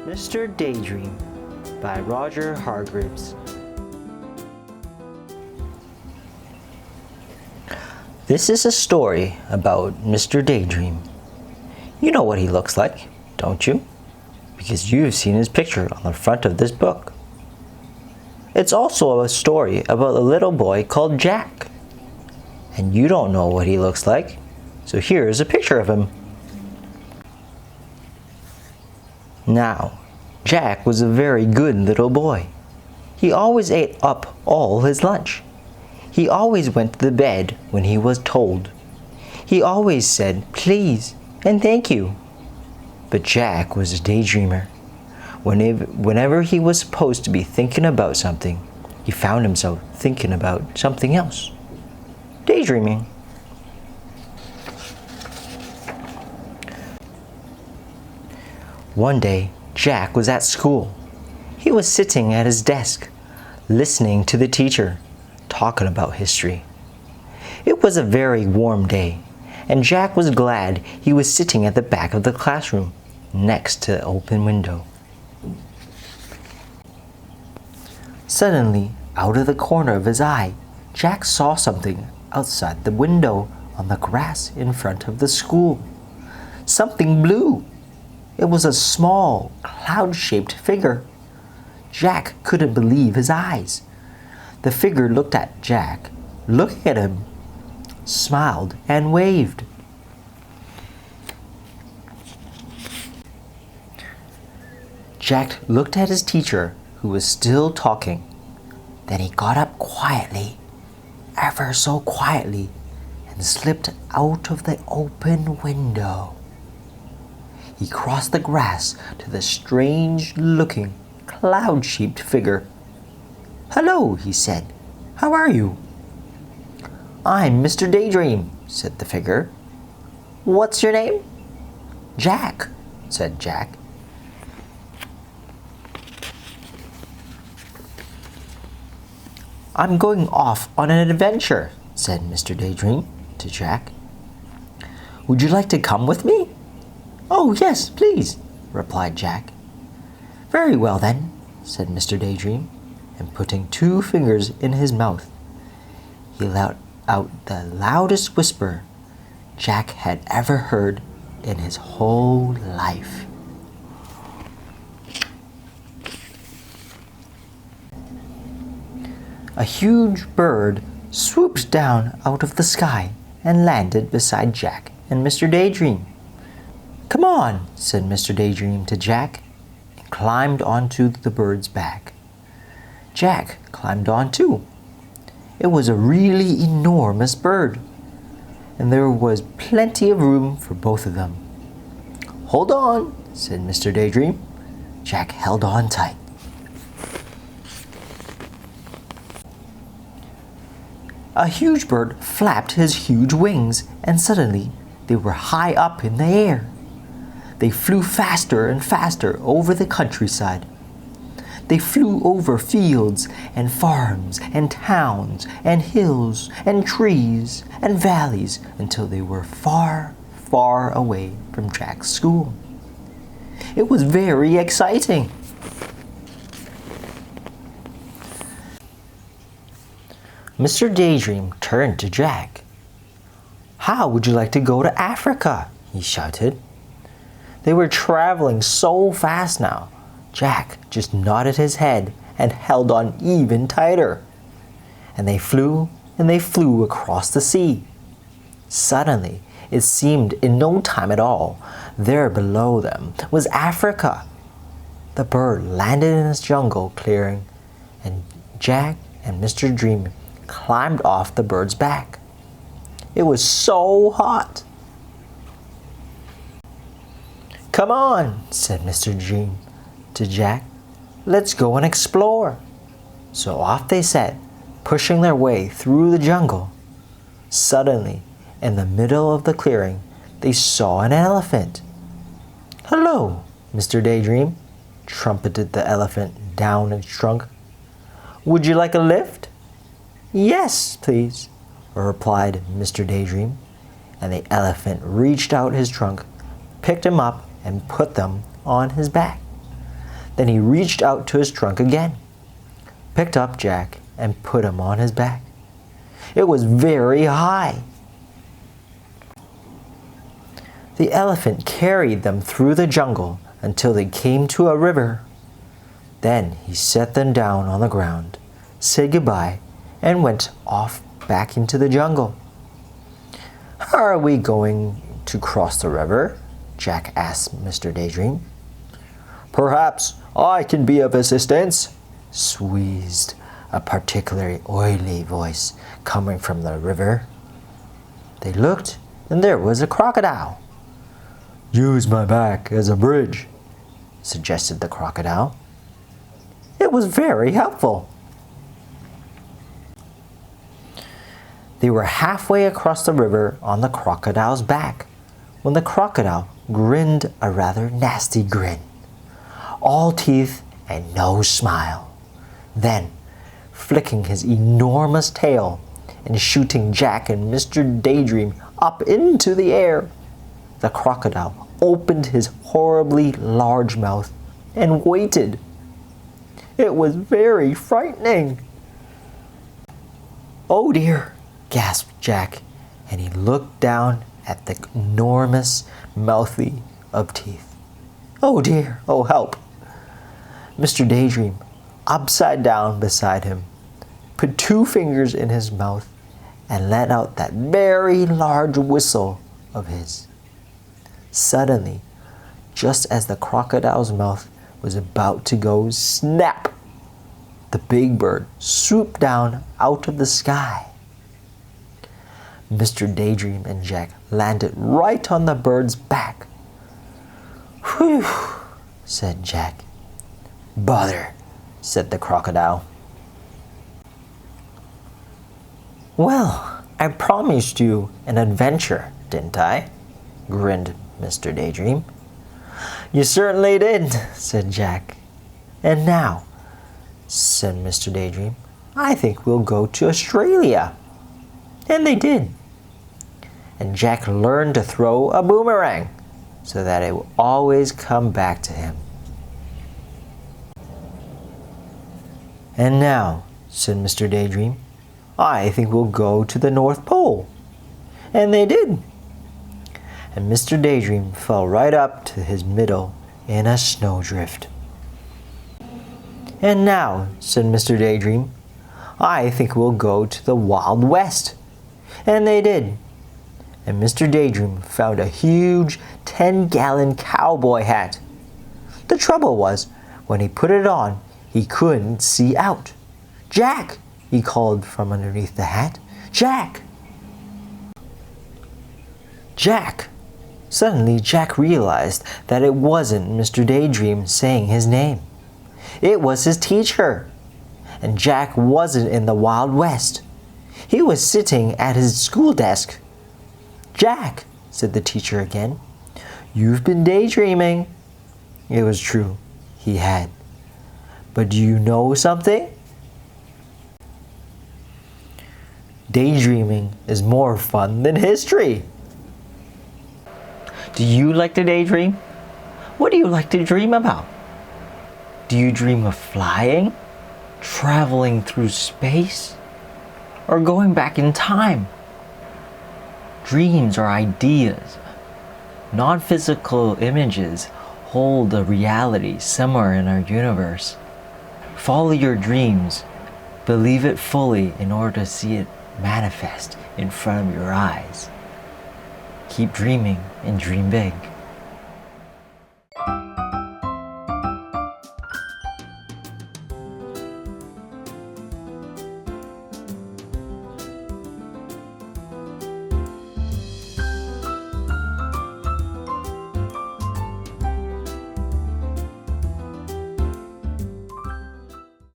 Mr. Daydream by Roger Hargreaves. This is a story about Mr. Daydream. You know what he looks like, don't you? Because you've seen his picture on the front of this book. It's also a story about a little boy called Jack. And you don't know what he looks like, so here's a picture of him. Now, Jack was a very good little boy. He always ate up all his lunch. He always went to bed when he was told. He always said please and thank you. But Jack was a daydreamer. Whenever he was supposed to be thinking about something, he found himself thinking about something else. Daydreaming. One day, Jack was at school. He was sitting at his desk, listening to the teacher, talking about history. It was a very warm day, and Jack was glad he was sitting at the back of the classroom, next to the open window. Suddenly, out of the corner of his eye, Jack saw something outside the window on the grass in front of the school. Something blue. It was a small, cloud-shaped figure. Jack couldn't believe his eyes. The figure looked at Jack, looked at him, smiled, and waved. Jack looked at his teacher, who was still talking. Then he got up quietly, ever so quietly, and slipped out of the open window. He crossed the grass to the strange-looking, cloud-shaped figure. "Hello," he said. "How are you?" "I'm Mr. Daydream," said the figure. "What's your name?" "Jack," said Jack. "I'm going off on an adventure," said Mr. Daydream to Jack. "Would you like to come with me?" "Oh, yes, please," replied Jack. "Very well then," said Mr. Daydream, and putting 2 fingers in his mouth, he let out the loudest whisper Jack had ever heard in his whole life. A huge bird swooped down out of the sky and landed beside Jack and Mr. Daydream. "Come on," said Mr. Daydream to Jack, and climbed onto the bird's back. Jack climbed on too. It was a really enormous bird, and there was plenty of room for both of them. "Hold on," said Mr. Daydream. Jack held on tight. A huge bird flapped his huge wings, and suddenly they were high up in the air. They flew faster and faster over the countryside. They flew over fields and farms and towns and hills and trees and valleys until they were far, far away from Jack's school. It was very exciting. Mr. Daydream turned to Jack. "How would you like to go to Africa?" he shouted. They were traveling so fast now, Jack just nodded his head and held on even tighter. And they flew across the sea. Suddenly, it seemed in no time at all, there below them was Africa. The bird landed in its jungle clearing, and Jack and Mr. Dream climbed off the bird's back. It was so hot. "Come on," said Mr. Dream to Jack. "Let's go and explore." So off they set, pushing their way through the jungle. Suddenly, in the middle of the clearing, they saw an elephant. "Hello, Mr. Daydream," trumpeted the elephant down its trunk. "Would you like a lift?" "Yes, please," replied Mr. Daydream, and the elephant reached out his trunk, picked him up, and put them on his back. Then he reached out to his trunk again, picked up Jack, and put him on his back. It was very high. The elephant carried them through the jungle until they came to a river. Then he set them down on the ground, said goodbye, and went off back into the jungle. "How are we going to cross the river?" Jack asked Mr. Daydream. "Perhaps I can be of assistance," wheezed a particularly oily voice coming from the river. They looked, and there was a crocodile. "Use my back as a bridge," suggested the crocodile. It was very helpful. They were halfway across the river on the crocodile's back when the crocodile grinned a rather nasty grin. All teeth and no smile. Then, flicking his enormous tail and shooting Jack and Mr. Daydream up into the air, the crocodile opened his horribly large mouth and waited. It was very frightening. "Oh dear," gasped Jack, and he looked down at the enormous mouthie of teeth. "Oh dear, oh help." Mr. Daydream, upside down beside him, put 2 fingers in his mouth and let out that very large whistle of his. Suddenly, just as the crocodile's mouth was about to go snap, the big bird swooped down out of the sky. Mr. Daydream and Jack landed right on the bird's back. "Whew," said Jack. "Bother," said the crocodile. "Well, I promised you an adventure, didn't I?" grinned Mr. Daydream. "You certainly did," said Jack. "And now," said Mr. Daydream, "I think we'll go to Australia." And they did. And Jack learned to throw a boomerang so that it would always come back to him. "And now," said Mr. Daydream, "I think we'll go to the North Pole." And they did. And Mr. Daydream fell right up to his middle in a snowdrift. "And now," said Mr. Daydream, "I think we'll go to the Wild West." And they did. And Mr. Daydream found a huge 10-gallon cowboy hat. The trouble was, when he put it on, he couldn't see out. "Jack!" he called from underneath the hat. "Jack! Jack!" Suddenly Jack realized that it wasn't Mr. Daydream saying his name. It was his teacher. And Jack wasn't in the Wild West. He was sitting at his school desk. "Jack," said the teacher again, "you've been daydreaming." It was true. He had. But do you know something? Daydreaming is more fun than history. Do you like to daydream? What do you like to dream about? Do you dream of flying, traveling through space, or going back in time? Dreams are ideas. Non-physical images hold a reality somewhere in our universe. Follow your dreams. Believe it fully in order to see it manifest in front of your eyes. Keep dreaming and dream big.